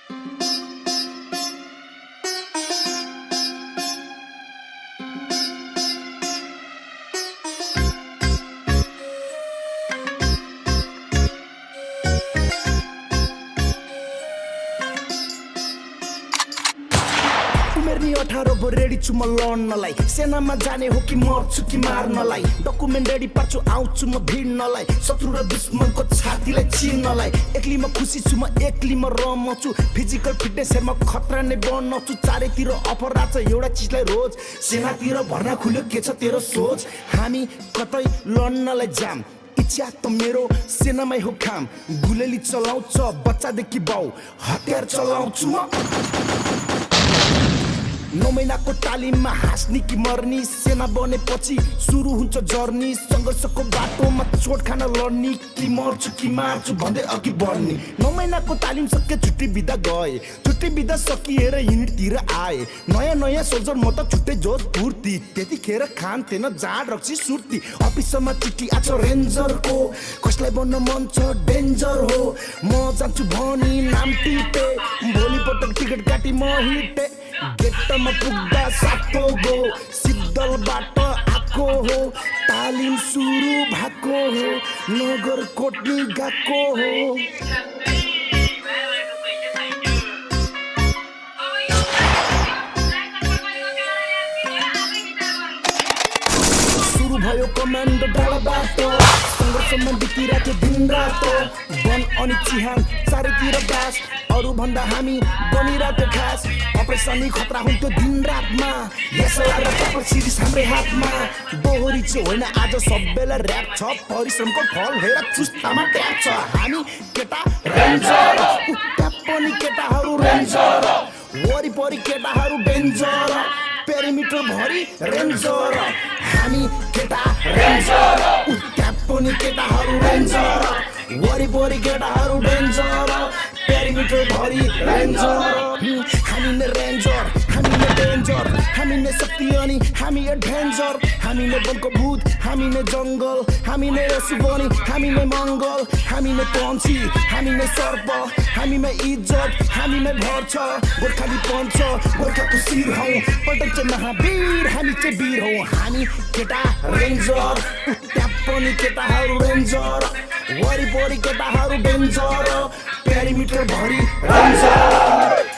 उमेरनी 18 भो रेडी छु म लड्नलाई सेनामा जाने हो कि मर्छु कि मार्नलाई डकुमेन्ट रेडी पार्छु आउँछु म भिड्नलाई शत्रु र दुश्मनको छातीलाई चिर्नलाई एक्लै म खुसी छु म एक्लै म रमाउँछु फिजिकल फिटनेस हेरमा खतरा नै बनाउँछु चारैतिर अफर आछ एउटा चिजलाई रोज सेनातिर भर्ना खुल्यो के छ तेरो सोच हामी कतै लड्नलाई जाम इच्छा त मेरो सेनामै हो काम गुलेली चलाउँछ बच्चादेखि बाउ हतियार चलाउँछु म 9 महिनाको तालिममा हाँस्ने कि मर्नी सेना बनेपछि सुरु हुन्छ जर्नी संघर्षको बाटोमा चोट खान लड्ने कि मर्छु कि मार्छु भन्दै अघि बढ्ने 9 महिनाको तालिम सके छुट्टी बिदा गए छुट्टी बिदा सकिएर युनिटतिर आए नयाँ सोल्जर म त छुट्टै जोस पूर्ति त्यतिखेर खान थिएन जाड रक्सी सुर्ती अफिसमा चिठी आछ रेन्जरको कसलाई बन्न मन छ डेन्जर हो म जान्छु भनी नाम टिपे भोलिपटक टिकट काटी म हिटे गेटमा पुग्दा सातो गो सिद्धलबाट आएको हो तालिम सुरु भएको हो नगरकोट नि गएको हो सुरु भयो कमान्डो डाँडाबाट संघर्षमा बितिरहेको दिन रात वन अनि चिहान चारैतिर बास अरु भन्दा हामी बनिरहेको खास अपरेसनी खतरा हुन्थ्यो दिन रातमा यसलाई र कपर सिरिज हाम्रै हातमा दोहोरी चाहिँ होइन आज सबैलाई ऱ्याप छ परिश्रमको फल हेर चुस्तामा ट्याप छ हामी केटा रेन्जर उता पनि केटाहरू रेन्जर वरिपरि केटाहरू डेन्जर पेरिमिटर भरि रेन्जर हामी केटा रेन्जर उता पनि केटाहरू रेन्जर वरिपरि केटाहरू डेन्जर पेरिमिटर भरि रेन्जर हामी नै रेन्जर हामी नै डेन्जर हामी नै शक्ति अनि हामी एडभेन्चर हामी नै वनको भूत हामी नै जङ्गल हामी नै यसुबनी हामी नै मङ्गल हामी नै पन्छी हामी नै सर्प हामी नै इज्जत हामी नै भर छ गोर्खाली पञ्च गोर्खाको शिर हौ पल्टन चाहिँ महावीर हामी चाहिँ वीर हौ हामी केटा रेन्जर उता पनि केटाहरू रेन्जर वरिपरि केटाहरू डेन्जर पेरिमिटर भरि रेन्जर